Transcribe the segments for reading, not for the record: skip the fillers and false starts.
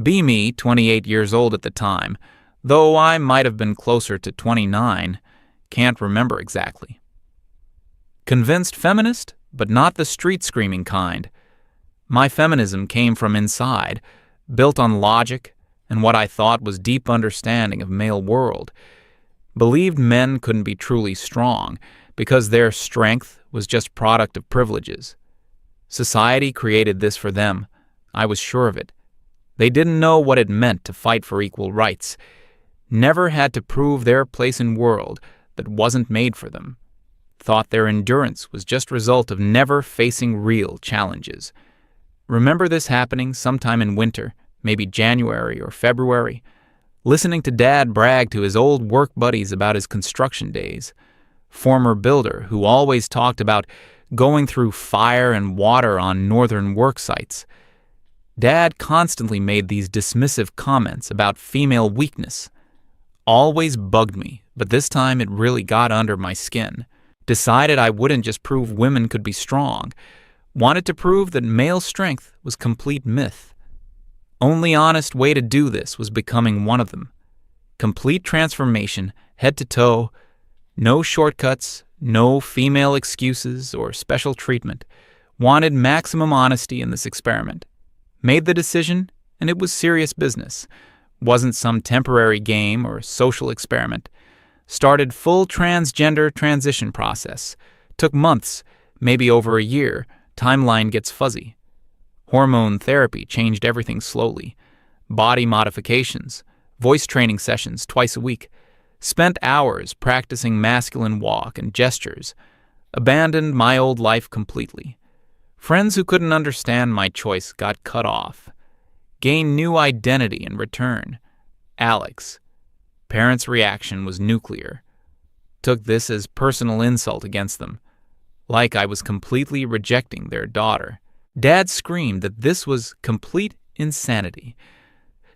Be me, 28 years old at the time, though I might have been closer to 29, can't remember exactly. Convinced feminist, but not the street-screaming kind. My feminism came from inside, built on logic and what I thought was deep understanding of male world. Believed men couldn't be truly strong because their strength was just product of privileges. Society created this for them. I was sure of it. They didn't know what it meant to fight for equal rights. Never had to prove their place in world that wasn't made for them. Thought their endurance was just result of never facing real challenges. Remember this happening sometime in winter, maybe January or February, listening to Dad brag to his old work buddies about his construction days. Former builder who always talked about going through fire and water on northern work sites. Dad constantly made these dismissive comments about female weakness. Always bugged me, but this time it really got under my skin. Decided I wouldn't just prove women could be strong. Wanted to prove that male strength was complete myth. Only honest way to do this was becoming one of them. Complete transformation, head to toe. No shortcuts, no female excuses or special treatment. Wanted maximum honesty in this experiment. Made the decision, and it was serious business. Wasn't some temporary game or social experiment. Started full transgender transition process. Took months, maybe over a year. Timeline gets fuzzy. Hormone therapy changed everything slowly. Body modifications. Voice training sessions twice a week. Spent hours practicing masculine walk and gestures. Abandoned my old life completely. Friends who couldn't understand my choice got cut off. Gained new identity in return. Alex. Parents' reaction was nuclear. Took this as personal insult against them. Like I was completely rejecting their daughter. Dad screamed that this was complete insanity.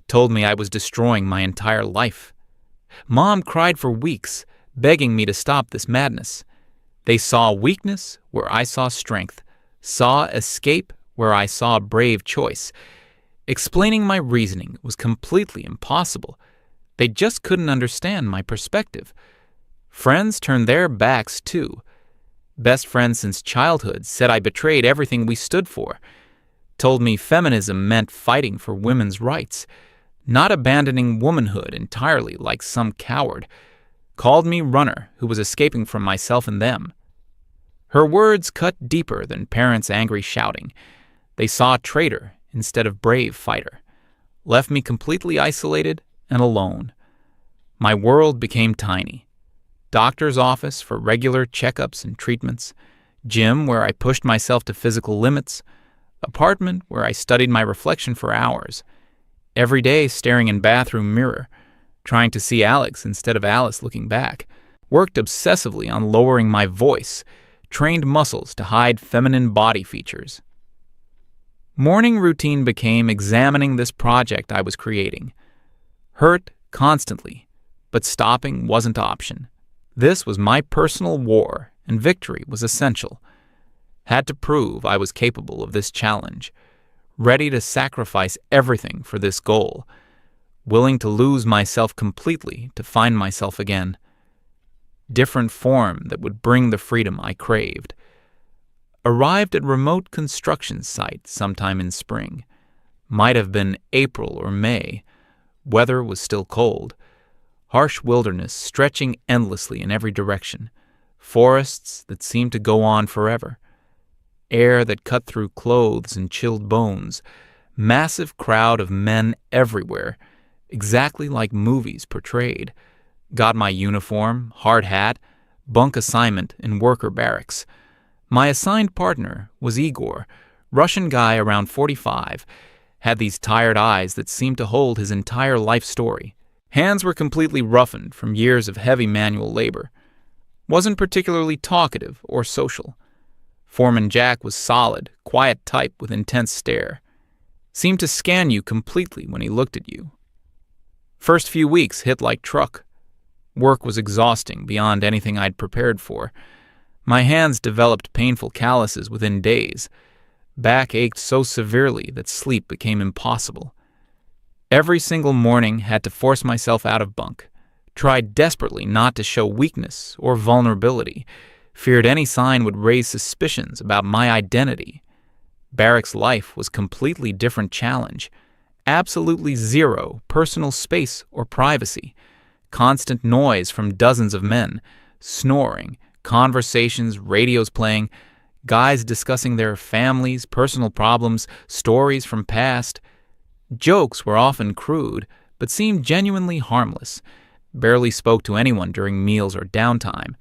Told me I was destroying my entire life. Mom cried for weeks, begging me to stop this madness. They saw weakness where I saw strength. Saw escape where I saw brave choice. Explaining my reasoning was completely impossible. They just couldn't understand my perspective. Friends turned their backs too. Best friend since childhood said I betrayed everything we stood for. Told me feminism meant fighting for women's rights, not abandoning womanhood entirely like some coward. Called me runner who was escaping from myself and them. Her words cut deeper than parents' angry shouting. They saw traitor instead of brave fighter. Left me completely isolated and alone. My world became tiny. Doctor's office for regular checkups and treatments. Gym where I pushed myself to physical limits. Apartment where I studied my reflection for hours. Every day staring in bathroom mirror, trying to see Alex instead of Alice looking back. Worked obsessively on lowering my voice. Trained muscles to hide feminine body features. Morning routine became examining this project I was creating. Hurt constantly, but stopping wasn't option. This was my personal war, and victory was essential. Had to prove I was capable of this challenge. Ready to sacrifice everything for this goal. Willing to lose myself completely to find myself again. Different form that would bring the freedom I craved. Arrived at remote construction site sometime in spring. Might have been April or May. Weather was still cold. Harsh wilderness stretching endlessly in every direction. Forests that seemed to go on forever. Air that cut through clothes and chilled bones. Massive crowd of men everywhere, exactly like movies portrayed. Got my uniform, hard hat, bunk assignment in worker barracks. My assigned partner was Igor, Russian guy around 45, had these tired eyes that seemed to hold his entire life story. Hands were completely roughened from years of heavy manual labor. Wasn't particularly talkative or social. Foreman Jack was solid, quiet type with intense stare. Seemed to scan you completely when he looked at you. First few weeks hit like truck. Work was exhausting beyond anything I'd prepared for. My hands developed painful calluses within days. Back ached so severely that sleep became impossible. Every single morning had to force myself out of bunk. Tried desperately not to show weakness or vulnerability. Feared any sign would raise suspicions about my identity. Barracks life was completely different challenge. Absolutely zero personal space or privacy. Constant noise from dozens of men. Snoring, conversations, radios playing, guys discussing their families, personal problems, stories from past. Jokes were often crude, but seemed genuinely harmless. Barely spoke to anyone during meals or downtime.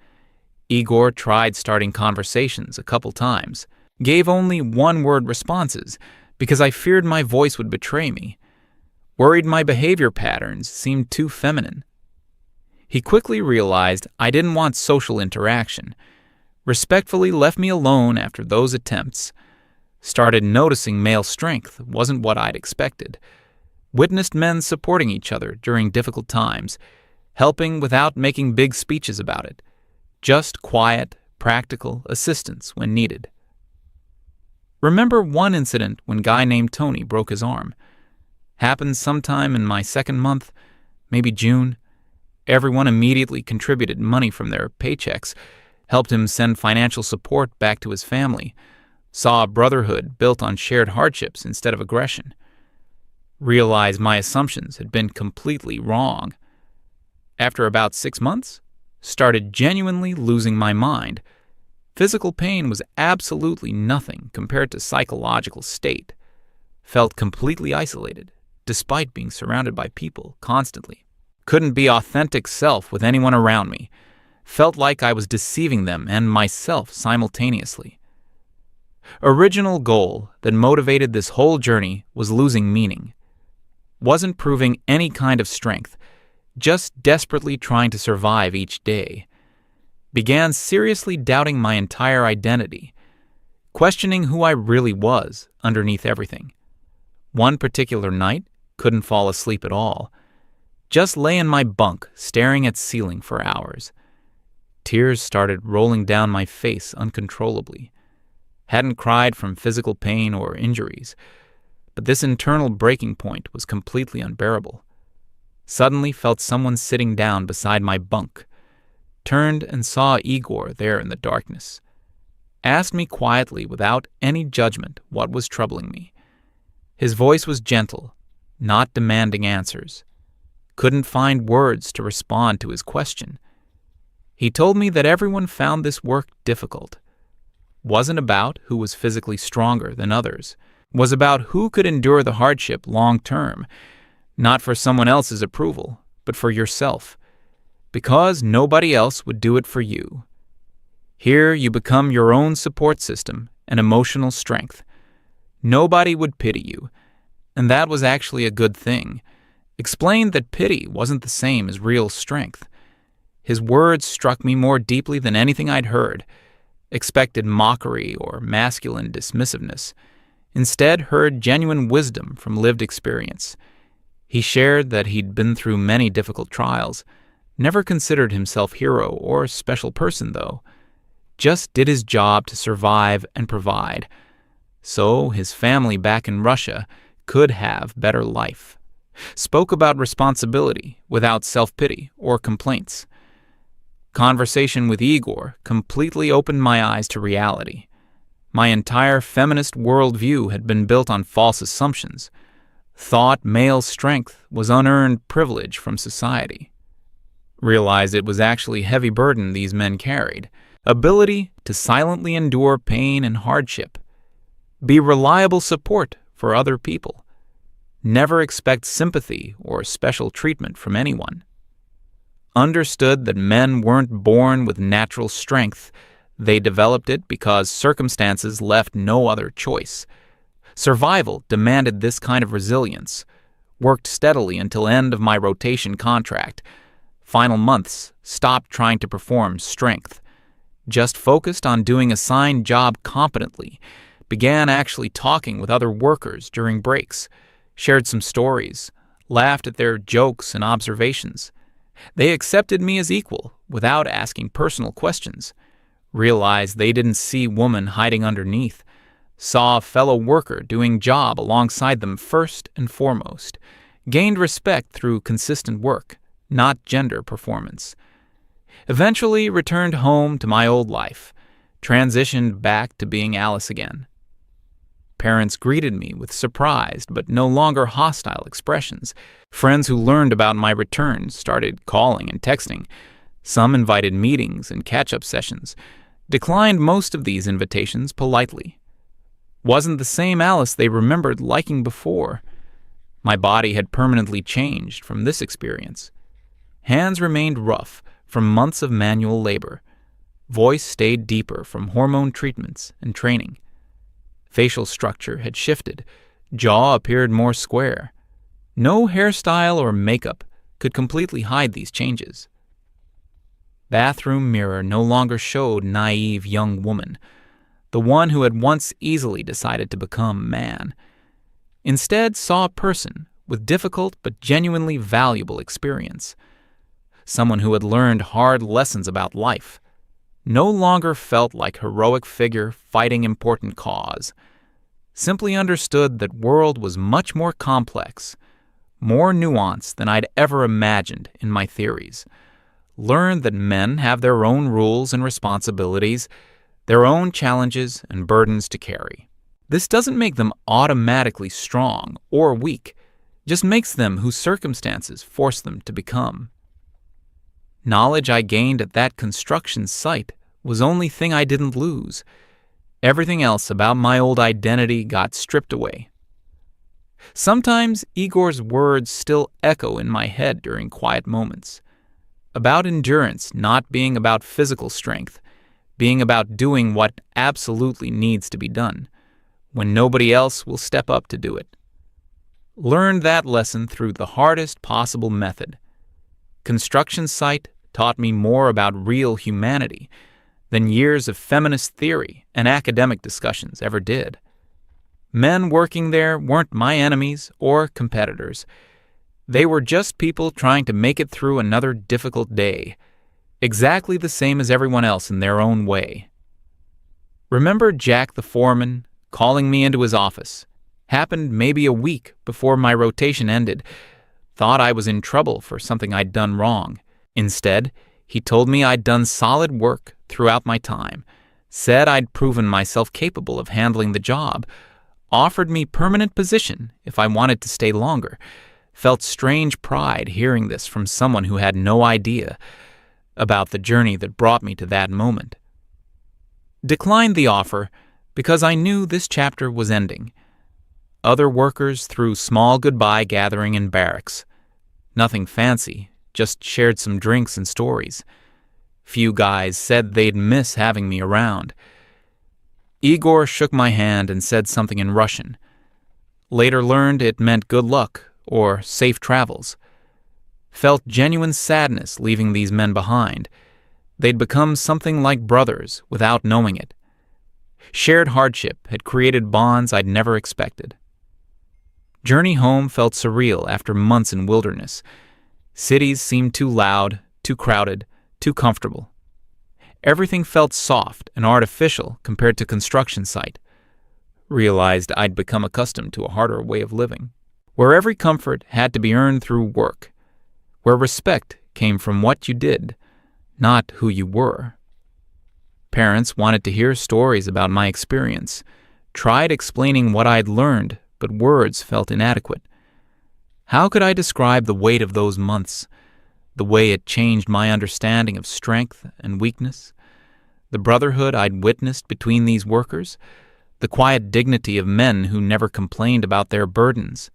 Igor tried starting conversations a couple times. Gave only one-word responses because I feared my voice would betray me. Worried my behavior patterns seemed too feminine. He quickly realized I didn't want social interaction. Respectfully left me alone after those attempts. Started noticing male strength wasn't what I'd expected. Witnessed men supporting each other during difficult times, helping without making big speeches about it. Just quiet, practical assistance when needed. Remember one incident when a guy named Tony broke his arm. Happened sometime in my second month, maybe June. Everyone immediately contributed money from their paychecks, helped him send financial support back to his family, saw a brotherhood built on shared hardships instead of aggression. Realized my assumptions had been completely wrong. After about 6 months, started genuinely losing my mind. Physical pain was absolutely nothing compared to psychological state. Felt completely isolated, despite being surrounded by people constantly. Couldn't be authentic self with anyone around me. Felt like I was deceiving them and myself simultaneously. Original goal that motivated this whole journey was losing meaning. Wasn't proving any kind of strength, just desperately trying to survive each day. Began seriously doubting my entire identity, questioning who I really was underneath everything. One particular night, couldn't fall asleep at all. Just lay in my bunk, staring at ceiling for hours. Tears started rolling down my face uncontrollably. Hadn't cried from physical pain or injuries, but this internal breaking point was completely unbearable. Suddenly felt someone sitting down beside my bunk. Turned and saw Igor there in the darkness. Asked me quietly without any judgment what was troubling me. His voice was gentle, not demanding answers. Couldn't find words to respond to his question. He told me that everyone found this work difficult. Wasn't about who was physically stronger than others. Was about who could endure the hardship long term, not for someone else's approval, but for yourself, because nobody else would do it for you. Here you become your own support system and emotional strength. Nobody would pity you, and that was actually a good thing. Explained that pity wasn't the same as real strength. His words struck me more deeply than anything I'd heard. Expected mockery or masculine dismissiveness. Instead, heard genuine wisdom from lived experience. He shared that he'd been through many difficult trials. Never considered himself hero or special person, though. Just did his job to survive and provide. So his family back in Russia could have better life. Spoke about responsibility without self-pity or complaints. Conversation with Igor completely opened my eyes to reality. My entire feminist worldview had been built on false assumptions. Thought male strength was unearned privilege from society. Realized it was actually a heavy burden these men carried. Ability to silently endure pain and hardship. Be reliable support for other people. Never expect sympathy or special treatment from anyone. Understood that men weren't born with natural strength. They developed it because circumstances left no other choice. Survival demanded this kind of resilience. Worked steadily until end of my rotation contract. Final months, stopped trying to perform strength. Just focused on doing assigned job competently. Began actually talking with other workers during breaks. Shared some stories. Laughed at their jokes and observations. They accepted me as equal without asking personal questions. Realized they didn't see woman hiding underneath. Saw a fellow worker doing job alongside them first and foremost. gained respect through consistent work, not gender performance. Eventually returned home to my old life, transitioned back to being Alice again. Parents greeted me with surprised but no longer hostile expressions. Friends who learned about my return started calling and texting. Some invited meetings and catch-up sessions. Declined most of these invitations politely. Wasn't the same Alice they remembered liking before. My body had permanently changed from this experience. Hands remained rough from months of manual labor. Voice stayed deeper from hormone treatments and training. Facial structure had shifted. Jaw appeared more square. No hairstyle or makeup could completely hide these changes. Bathroom mirror no longer showed naive young woman, the one who had once easily decided to become man. Instead saw a person with difficult but genuinely valuable experience. Someone who had learned hard lessons about life. No longer felt like heroic figure fighting important cause. Simply understood that world was much more complex, more nuanced than I'd ever imagined in my theories. Learned that men have their own rules and responsibilities, their own challenges and burdens to carry. This doesn't make them automatically strong or weak, just makes them who circumstances force them to become. Knowledge I gained at that construction site was only thing I didn't lose. Everything else about my old identity got stripped away. Sometimes Igor's words still echo in my head during quiet moments. About endurance not being about physical strength, being about doing what absolutely needs to be done, when nobody else will step up to do it. Learned that lesson through the hardest possible method. Construction site taught me more about real humanity than years of feminist theory and academic discussions ever did. Men working there weren't my enemies or competitors. They were just people trying to make it through another difficult day, exactly the same as everyone else in their own way. Remember Jack the foreman calling me into his office. Happened maybe a week before my rotation ended. Thought I was in trouble for something I'd done wrong. Instead, he told me I'd done solid work throughout my time, said I'd proven myself capable of handling the job, offered me permanent position if I wanted to stay longer. Felt strange pride hearing this from someone who had no idea about the journey that brought me to that moment. Declined the offer because I knew this chapter was ending. Other workers threw small goodbye gathering in barracks. Nothing fancy, just shared some drinks and stories. Few guys said they'd miss having me around. Igor shook my hand and said something in Russian. Later learned it meant good luck or safe travels. Felt genuine sadness leaving these men behind. They'd become something like brothers without knowing it. Shared hardship had created bonds I'd never expected. Journey home felt surreal after months in wilderness. Cities seemed too loud, too crowded, too comfortable. Everything felt soft and artificial compared to construction site. Realized I'd become accustomed to a harder way of living, where every comfort had to be earned through work, where respect came from what you did, not who you were. Parents wanted to hear stories about my experience, tried explaining what I'd learned, but words felt inadequate. How could I describe the weight of those months, the way it changed my understanding of strength and weakness, the brotherhood I'd witnessed between these workers, the quiet dignity of men who never complained about their burdens?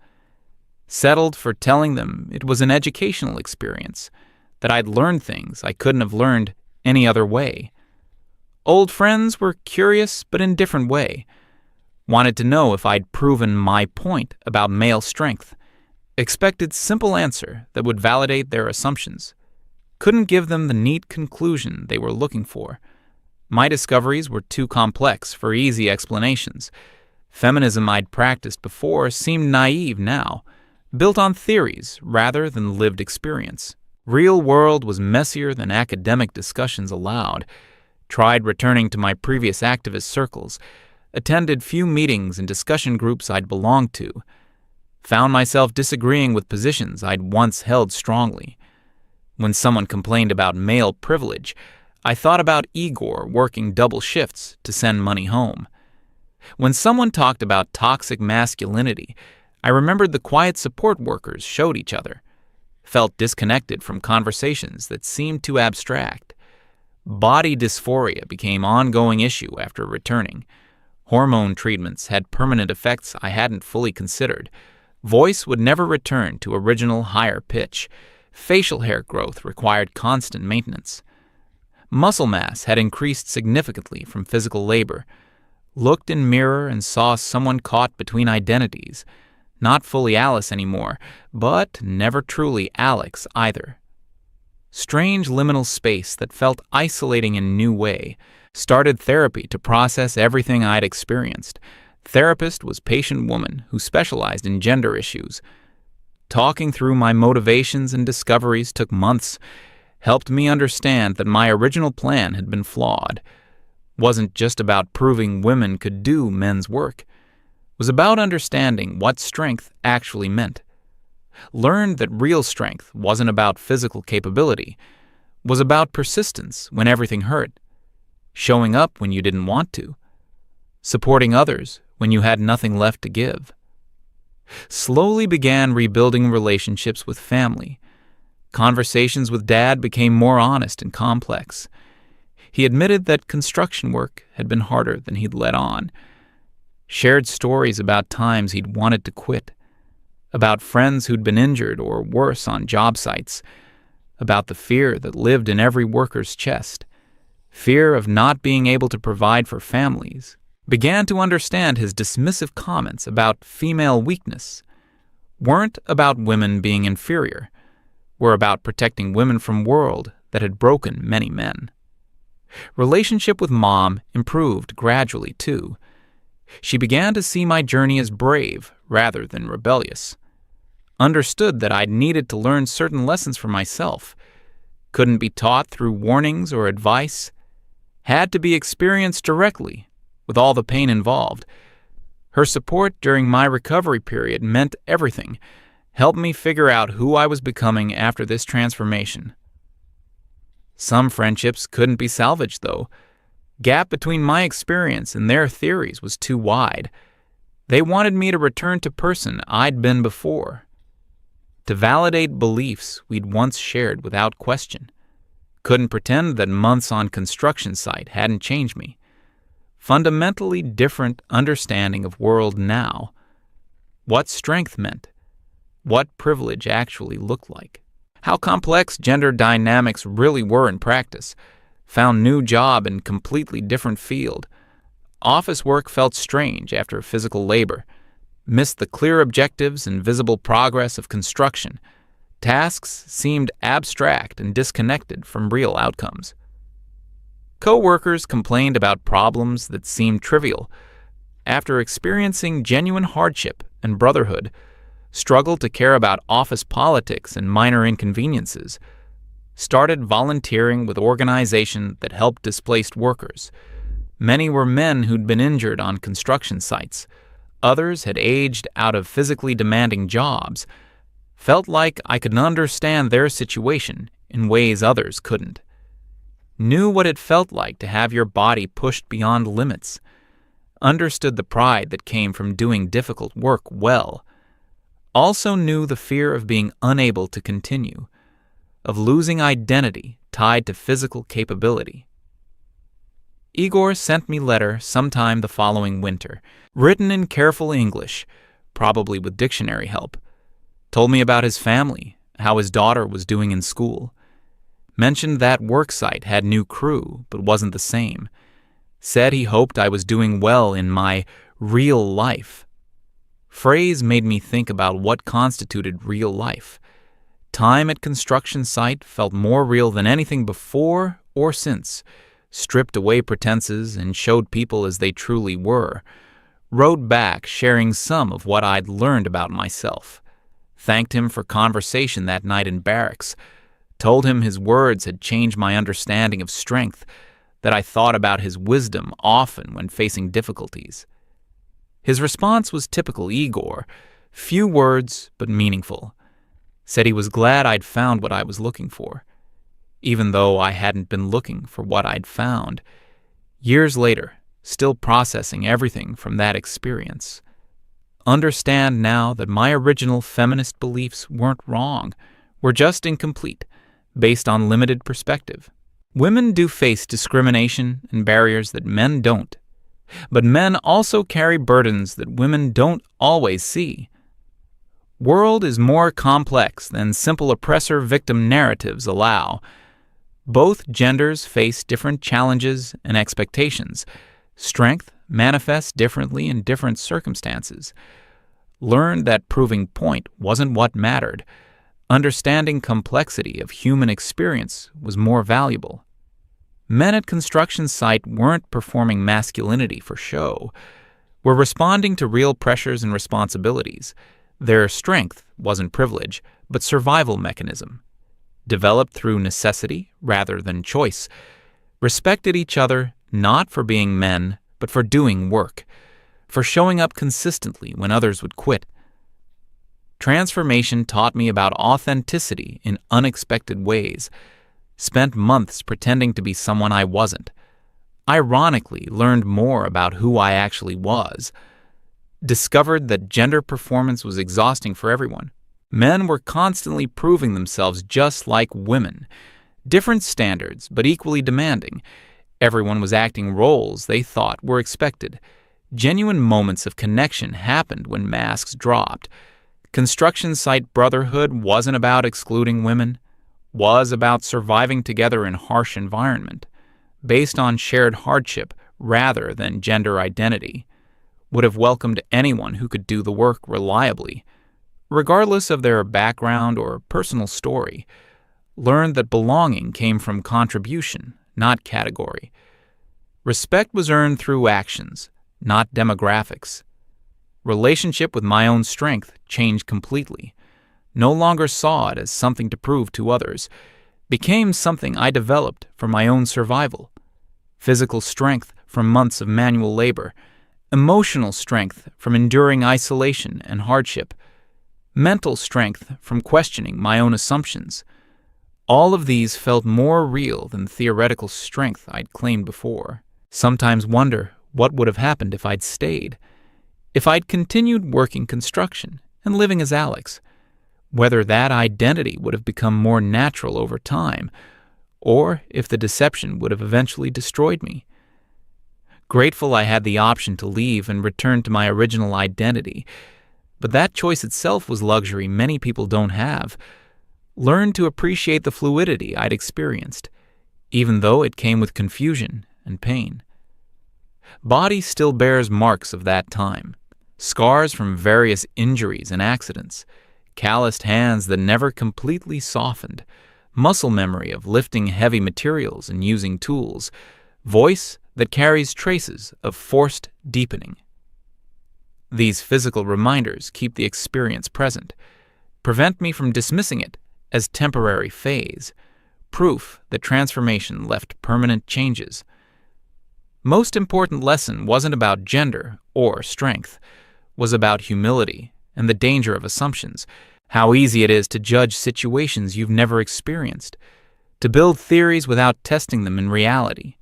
Settled for telling them it was an educational experience, that I'd learned things I couldn't have learned any other way. Old friends were curious but in different way. Wanted to know if I'd proven my point about male strength. Expected simple answer that would validate their assumptions. Couldn't give them the neat conclusion they were looking for. My discoveries were too complex for easy explanations. Feminism I'd practiced before seemed naive now, built on theories rather than lived experience. Real world was messier than academic discussions allowed. Tried returning to my previous activist circles, attended few meetings and discussion groups I'd belonged to. Found myself disagreeing with positions I'd once held strongly. When someone complained about male privilege, I thought about Igor working double shifts to send money home. When someone talked about toxic masculinity, I remembered the quiet support workers showed each other. Felt disconnected from conversations that seemed too abstract. Body dysphoria became an ongoing issue after returning. Hormone treatments had permanent effects I hadn't fully considered. Voice would never return to original higher pitch. Facial hair growth required constant maintenance. Muscle mass had increased significantly from physical labor. Looked in mirror and saw someone caught between identities. Not fully Alice anymore, but never truly Alex either. Strange liminal space that felt isolating in a new way. Started therapy to process everything I'd experienced. Therapist was patient woman who specialized in gender issues. Talking through my motivations and discoveries took months. Helped me understand that my original plan had been flawed. Wasn't just about proving women could do men's work. Was about understanding what strength actually meant. Learned that real strength wasn't about physical capability. Was about persistence when everything hurt. Showing up when you didn't want to. Supporting others when you had nothing left to give. Slowly began rebuilding relationships with family. Conversations with Dad became more honest and complex. He admitted that construction work had been harder than he'd let on. Shared stories about times he'd wanted to quit. About friends who'd been injured or worse on job sites. About the fear that lived in every worker's chest. Fear of not being able to provide for families. Began to understand his dismissive comments about female weakness. Weren't about women being inferior. Were about protecting women from world that had broken many men. Relationship with Mom improved gradually, too. She began to see my journey as brave rather than rebellious. Understood that I'd needed to learn certain lessons for myself. Couldn't be taught through warnings or advice. Had to be experienced directly, with all the pain involved. Her support during my recovery period meant everything. Helped me figure out who I was becoming after this transformation. Some friendships couldn't be salvaged, though. Gap between my experience and their theories was too wide. They wanted me to return to person I'd been before. To validate beliefs we'd once shared without question. Couldn't pretend that months on construction site hadn't changed me. Fundamentally different understanding of world now. What strength meant. What privilege actually looked like. How complex gender dynamics really were in practice. Found new job in completely different field. Office work felt strange after physical labor. Missed the clear objectives and visible progress of construction. Tasks seemed abstract and disconnected from real outcomes. Co-workers complained about problems that seemed trivial. After experiencing genuine hardship and brotherhood, struggled to care about office politics and minor inconveniences. Started volunteering with organizations that helped displaced workers. Many were men who'd been injured on construction sites. Others had aged out of physically demanding jobs. Felt like I could understand their situation in ways others couldn't. Knew what it felt like to have your body pushed beyond limits. Understood the pride that came from doing difficult work well. Also knew the fear of being unable to continue, of losing identity tied to physical capability. Igor sent me letter sometime the following winter, written in careful English, probably with dictionary help. Told me about his family, how his daughter was doing in school. Mentioned that worksite had new crew, but wasn't the same. Said he hoped I was doing well in my real life. Phrase made me think about what constituted real life. Time at construction site felt more real than anything before or since. Stripped away pretenses and showed people as they truly were. Wrote back sharing some of what I'd learned about myself. Thanked him for conversation that night in barracks. Told him his words had changed my understanding of strength, that I thought about his wisdom often when facing difficulties. His response was typical Igor, Few words, but meaningful. Said he was glad I'd found what I was looking for, even though I hadn't been looking for what I'd found. Years later, still processing everything from that experience. Understand now that my original feminist beliefs weren't wrong, were just incomplete, based on limited perspective. Women do face discrimination and barriers that men don't, but men also carry burdens that women don't always see. World is more complex than simple oppressor-victim narratives allow. Both genders face different challenges and expectations. Strength manifests differently in different circumstances. Learned that proving point wasn't what mattered. Understanding complexity of human experience was more valuable. Men at construction site weren't performing masculinity for show. Were responding to real pressures and responsibilities. Their strength wasn't privilege, but survival mechanism. Developed through necessity rather than choice. Respected each other not for being men, but for doing work. For showing up consistently when others would quit. Transformation taught me about authenticity in unexpected ways. Spent months pretending to be someone I wasn't. Ironically, learned more about who I actually was. Discovered that gender performance was exhausting for everyone. Men were constantly proving themselves just like women. Different standards, but equally demanding. Everyone was acting roles they thought were expected. Genuine moments of connection happened when masks dropped. Construction site brotherhood wasn't about excluding women, was about surviving together in harsh environment, based on shared hardship rather than gender identity. Would have welcomed anyone who could do the work reliably, regardless of their background or personal story. Learned that belonging came from contribution, not category. Respect was earned through actions, not demographics. Relationship with my own strength changed completely. No longer saw it as something to prove to others. Became something I developed for my own survival. Physical strength from months of manual labor. Emotional strength from enduring isolation and hardship. Mental strength from questioning my own assumptions. All of these felt more real than theoretical strength I'd claimed before. Sometimes wonder what would have happened if I'd stayed. If I'd continued working construction and living as Alex. Whether that identity would have become more natural over time, or if the deception would have eventually destroyed me. Grateful I had the option to leave and return to my original identity, but that choice itself was luxury many people don't have. Learned to appreciate the fluidity I'd experienced, even though it came with confusion and pain. Body still bears marks of that time, scars from various injuries and accidents, calloused hands that never completely softened, muscle memory of lifting heavy materials and using tools, voice that carries traces of forced deepening. These physical reminders keep the experience present, prevent me from dismissing it as temporary phase, proof that transformation left permanent changes. Most important lesson wasn't about gender or strength, was about humility and the danger of assumptions, how easy it is to judge situations you've never experienced, to build theories without testing them in reality.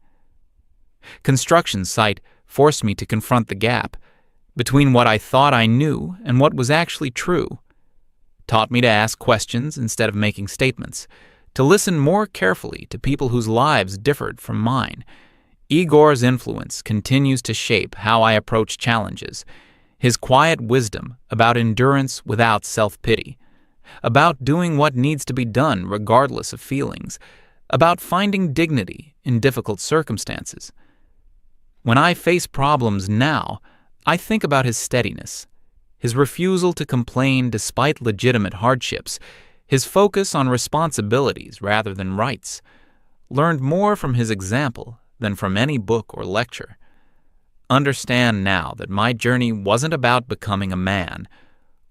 Construction site forced me to confront the gap between what I thought I knew and what was actually true, taught me to ask questions instead of making statements, to listen more carefully to people whose lives differed from mine. Igor's influence continues to shape how I approach challenges. His quiet wisdom about endurance without self-pity, about doing what needs to be done regardless of feelings, about finding dignity in difficult circumstances. When I face problems now, I think about his steadiness, his refusal to complain despite legitimate hardships, his focus on responsibilities rather than rights. Learned more from his example than from any book or lecture. Understand now that my journey wasn't about becoming a man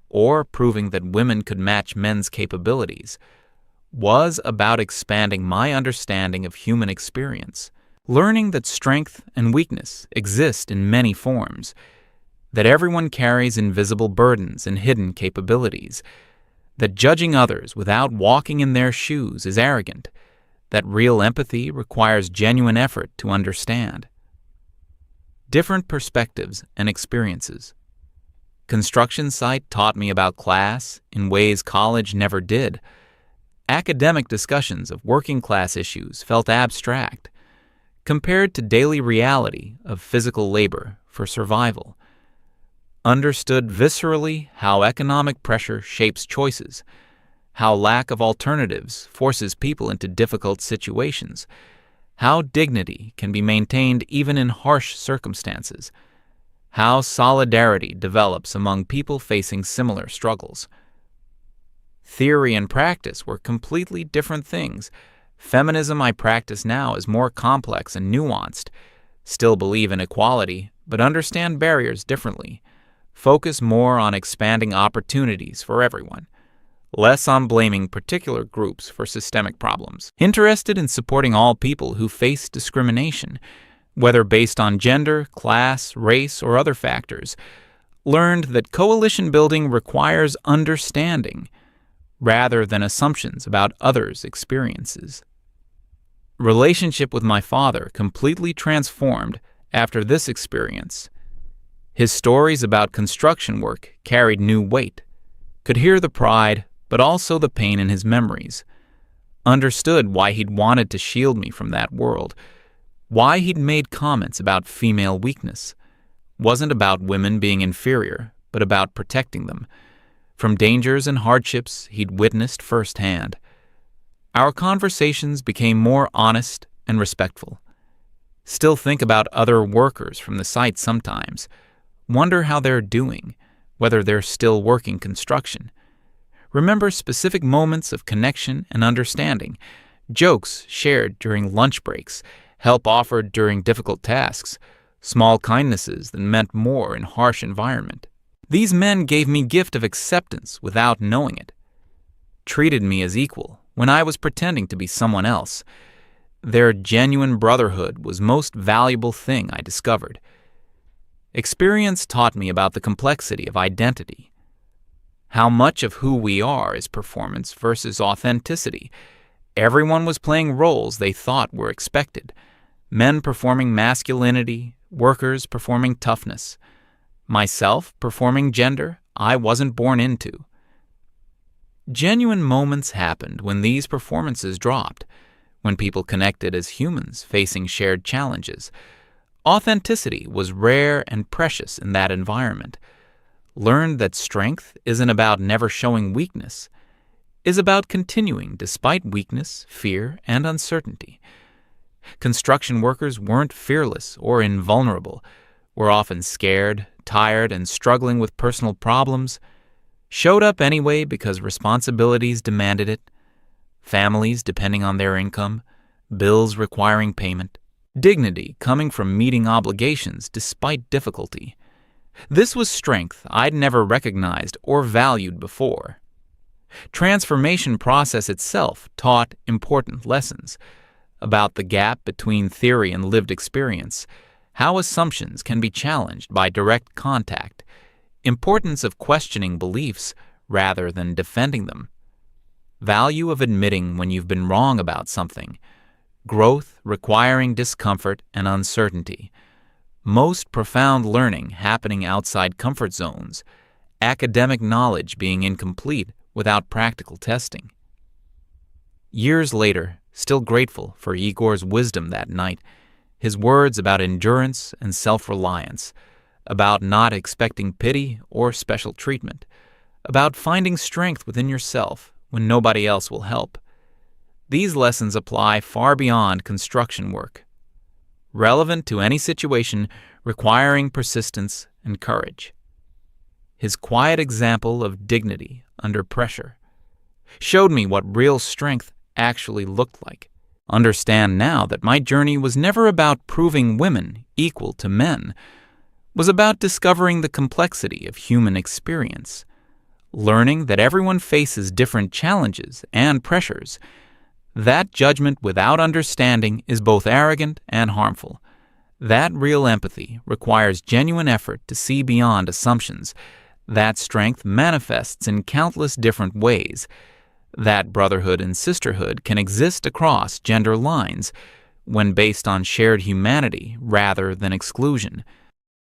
or proving that women could match men's capabilities, was about expanding my understanding of human experience, learning that strength and weakness exist in many forms, that everyone carries invisible burdens and hidden capabilities, that judging others without walking in their shoes is arrogant, that real empathy requires genuine effort to understand. Different perspectives and experiences. Construction site taught me about class in ways college never did. Academic discussions of working class issues felt abstract, compared to daily reality of physical labor for survival. Understood viscerally how economic pressure shapes choices, how lack of alternatives forces people into difficult situations, how dignity can be maintained even in harsh circumstances, how solidarity develops among people facing similar struggles. Theory and practice were completely different things. Feminism I practice now is more complex and nuanced. Still believe in equality, but understand barriers differently. Focus more on expanding opportunities for everyone, less on blaming particular groups for systemic problems. Interested in supporting all people who face discrimination, whether based on gender, class, race, or other factors. Learned that coalition building requires understanding, rather than assumptions about others' experiences. Relationship with my father completely transformed after this experience. His stories about construction work carried new weight. Could hear the pride, but also the pain in his memories. Understood why he'd wanted to shield me from that world, why he'd made comments about female weakness. Wasn't about women being inferior, but about protecting them from dangers and hardships he'd witnessed firsthand. Our conversations became more honest and respectful. Still think about other workers from the site sometimes. Wonder how they're doing, whether they're still working construction. Remember specific moments of connection and understanding, jokes shared during lunch breaks, help offered during difficult tasks, small kindnesses that meant more in harsh environment. These men gave me gift of acceptance without knowing it. Treated me as equal when I was pretending to be someone else. Their genuine brotherhood was most valuable thing I discovered. Experience taught me about the complexity of identity. How much of who we are is performance versus authenticity. Everyone was playing roles they thought were expected. Men performing masculinity, workers performing toughness. Myself performing gender I wasn't born into. Genuine moments happened when these performances dropped, when people connected as humans facing shared challenges. Authenticity was rare and precious in that environment. Learned that strength isn't about never showing weakness, is about continuing despite weakness, fear, and uncertainty. Construction workers weren't fearless or invulnerable, were often scared, tired, and struggling with personal problems, showed up anyway because responsibilities demanded it, families depending on their income, bills requiring payment, dignity coming from meeting obligations despite difficulty. This was strength I'd never recognized or valued before. Transformation process itself taught important lessons about the gap between theory and lived experience, how assumptions can be challenged by direct contact, importance of questioning beliefs rather than defending them, value of admitting when you've been wrong about something, growth requiring discomfort and uncertainty, most profound learning happening outside comfort zones, academic knowledge being incomplete without practical testing. Years later, still grateful for Igor's wisdom that night, his words about endurance and self-reliance, about not expecting pity or special treatment, about finding strength within yourself when nobody else will help. These lessons apply far beyond construction work, relevant to any situation requiring persistence and courage. His quiet example of dignity under pressure showed me what real strength actually looked like. Understand now that my journey was never about proving women equal to men, was about discovering the complexity of human experience, learning that everyone faces different challenges and pressures. That judgment without understanding is both arrogant and harmful. That real empathy requires genuine effort to see beyond assumptions. That strength manifests in countless different ways. That brotherhood and sisterhood can exist across gender lines when based on shared humanity rather than exclusion.